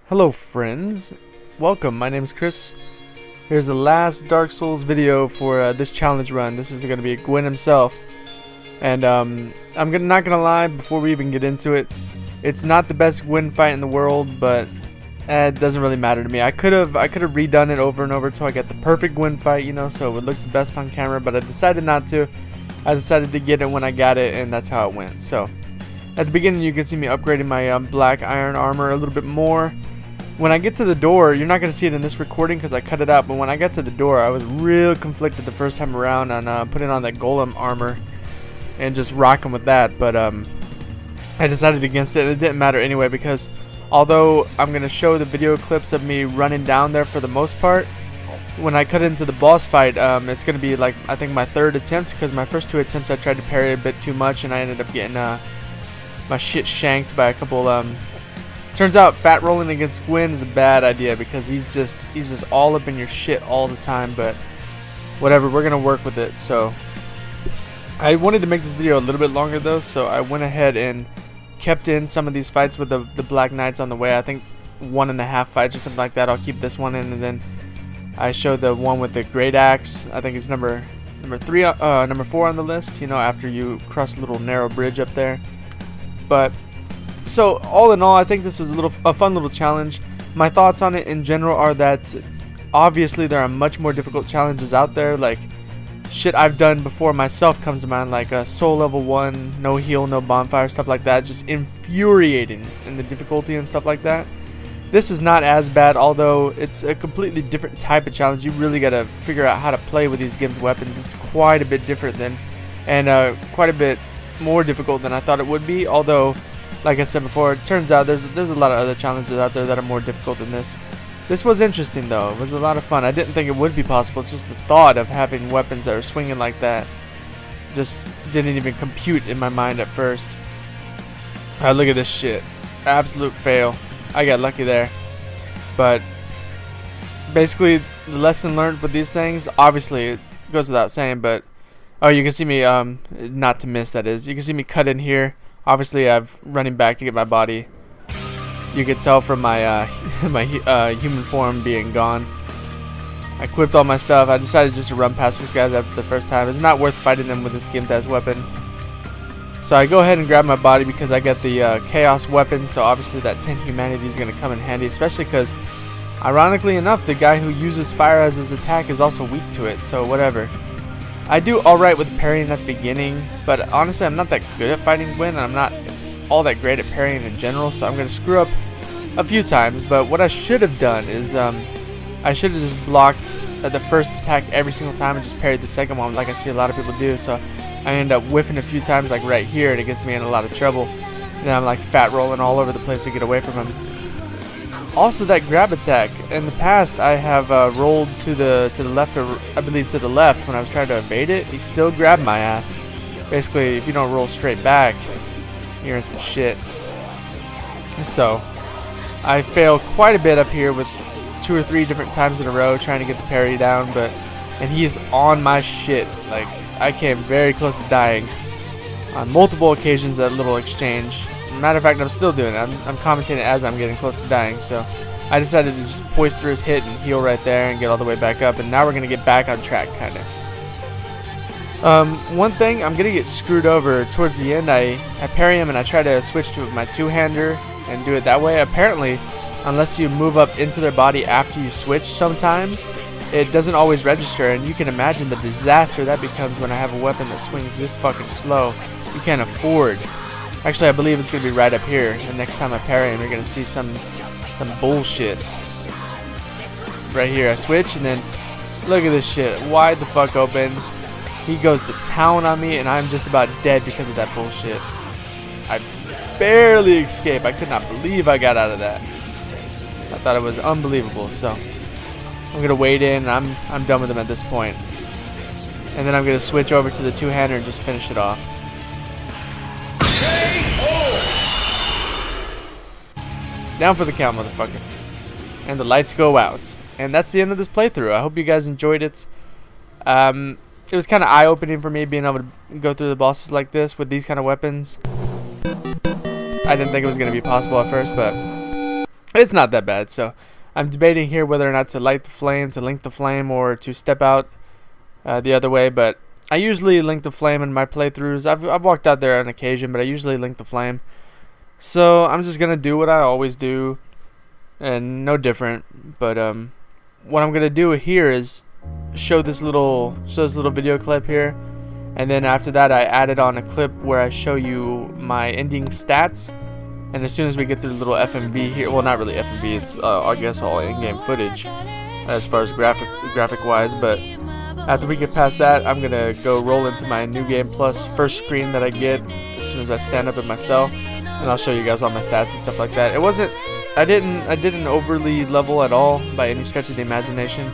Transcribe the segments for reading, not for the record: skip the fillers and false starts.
Hello friends, welcome, my name is Chris. Here's the last Dark Souls video for this challenge run. This is going to be Gwyn himself. And not gonna lie, before we even get into it, it's not the best Gwyn fight in the world, but it doesn't really matter to me. I could have redone it over and over until I get the perfect Gwyn fight, you know, so it would look the best on camera, but I decided not to. I decided to get it when I got it, and that's how it went. So at the beginning you can see me upgrading my black iron armor a little bit more. When I get to the door, you're not going to see it in this recording because I cut it out, but when I got to the door, I was real conflicted the first time around on putting on that golem armor and just rocking with that, but I decided against it, and it didn't matter anyway because although I'm going to show the video clips of me running down there for the most part, when I cut into the boss fight, it's going to be like, I think, my third attempt, because my first two attempts I tried to parry a bit too much and I ended up getting my shit shanked by a couple turns out fat rolling against Gwyn is a bad idea because he's just all up in your shit all the time, but whatever, we're gonna work with it. So I wanted to make this video a little bit longer though, so I went ahead and kept in some of these fights with the Black Knights on the way. I think 1.5 fights or something like that. I'll keep this one in, and then I showed the one with the great axe. I think it's number 4 on the list, you know, after you cross a little narrow bridge up there. But so all in all, I think this was a fun little challenge. My thoughts on it in general are that obviously there are much more difficult challenges out there. Like shit I've done before myself comes to mind, like soul level 1, no heal, no bonfire, stuff like that. Just infuriating in the difficulty and stuff like that. This is not as bad, although it's a completely different type of challenge. You really got to figure out how to play with these gimped weapons. It's quite a bit different than, and quite a bit more difficult than I thought it would be. Although, like I said before, it turns out there's a lot of other challenges out there that are more difficult than this. This was interesting though. It was a lot of fun. I didn't think it would be possible. It's just the thought of having weapons that are swinging like that just didn't even compute in my mind at first. Alright, look at this shit. Absolute fail. I got lucky there. But basically, the lesson learned with these things, obviously it goes without saying, but oh, you can see me, not to miss, that is. You can see me cut in here. Obviously, I'm running back to get my body. You can tell from my human form being gone. I equipped all my stuff. I decided just to run past these guys after the first time. It's not worth fighting them with this gimped ass weapon. So I go ahead and grab my body because I got the chaos weapon. So obviously that 10 humanity is going to come in handy, especially because, ironically enough, the guy who uses fire as his attack is also weak to it. So whatever. I do alright with parrying at the beginning, but honestly I'm not that good at fighting Gwyn, and I'm not all that great at parrying in general, so I'm going to screw up a few times. But what I should have done is I should have just blocked the first attack every single time and just parried the second one like I see a lot of people do. So I end up whiffing a few times, like right here, and it gets me in a lot of trouble. And I'm like fat rolling all over the place to get away from him. Also, that grab attack, in the past I have rolled to the left, or I believe to the left, when I was trying to evade it. He still grabbed my ass. Basically, if you don't roll straight back, you're in some shit. So I fail quite a bit up here with 2 or 3 different times in a row trying to get the parry down, and he's on my shit. Like, I came very close to dying on multiple occasions. That little exchange. Matter of fact, I'm still doing it. I'm commentating as I'm getting close to dying, so I decided to just poise through his hit and heal right there and get all the way back up, and now we're going to get back on track, kind of. One thing, I'm going to get screwed over towards the end. I parry him and I try to switch to my two-hander and do it that way. Apparently, unless you move up into their body after you switch sometimes, it doesn't always register, and you can imagine the disaster that becomes when I have a weapon that swings this fucking slow. You can't afford. Actually, I believe it's going to be right up here. And next time I parry him, you're going to see some bullshit. Right here, I switch, and then look at this shit. Wide the fuck open. He goes to town on me, and I'm just about dead because of that bullshit. I barely escaped. I could not believe I got out of that. I thought it was unbelievable. So I'm going to wade in, and I'm done with him at this point. And then I'm going to switch over to the two-hander and just finish it off. Down for the count, motherfucker. And the lights go out. And that's the end of this playthrough. I hope you guys enjoyed it. It was kind of eye-opening for me being able to go through the bosses like this with these kind of weapons. I didn't think it was going to be possible at first, but It's not that bad. So I'm debating here whether or not to light the flame, to link the flame, or to step out the other way. But I usually link the flame in my playthroughs. I've walked out there on occasion, but I usually link the flame. So I'm just gonna do what I always do, and no different. But what I'm gonna do here is show this little video clip here, and then after that I added on a clip where I show you my ending stats. And as soon as we get through the little FMV here, well, not really FMV, it's I guess all in-game footage as far as graphic wise, but after we get past that, I'm gonna go roll into my New Game Plus first screen that I get as soon as I stand up in my cell, and I'll show you guys all my stats and stuff like that. I didn't overly level at all by any stretch of the imagination.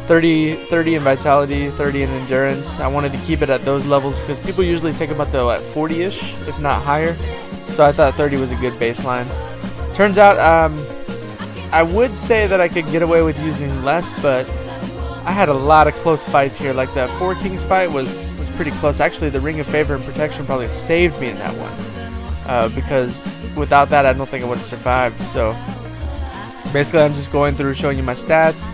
30 in vitality, 30 in endurance. I wanted to keep it at those levels because people usually take them up to 40-ish, if not higher. So I thought 30 was a good baseline. Turns out, I would say that I could get away with using less, but I had a lot of close fights here. Like the 4 Kings fight was pretty close. Actually, the Ring of Favor and Protection probably saved me in that one, because without that, I don't think I would have survived. So basically, I'm just going through showing you my stats,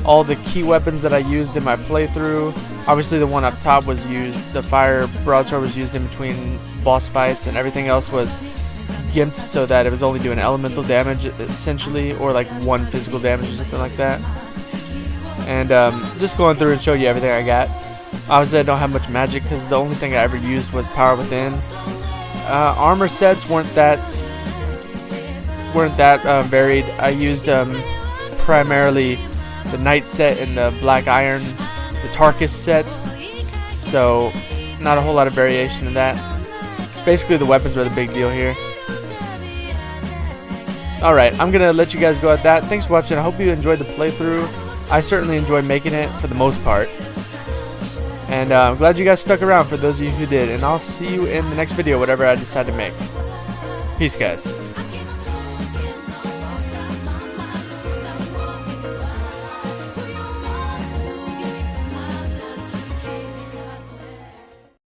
all the key weapons that I used in my playthrough. Obviously, the one up top was used. The fire broadsword was used in between boss fights, and everything else was gimped so that it was only doing elemental damage essentially, or like 1 physical damage or something like that. And just going through and show you everything I got. Obviously, I don't have much magic because the only thing I ever used was Power Within. Armor sets weren't that varied. I used primarily the Knight set and the Black Iron, the Tarkus set. So not a whole lot of variation in that. Basically, the weapons were the big deal here. Alright, I'm going to let you guys go at that. Thanks for watching. I hope you enjoyed the playthrough. I certainly enjoyed making it for the most part. And I'm glad you guys stuck around for those of you who did. And I'll see you in the next video, whatever I decide to make. Peace, guys.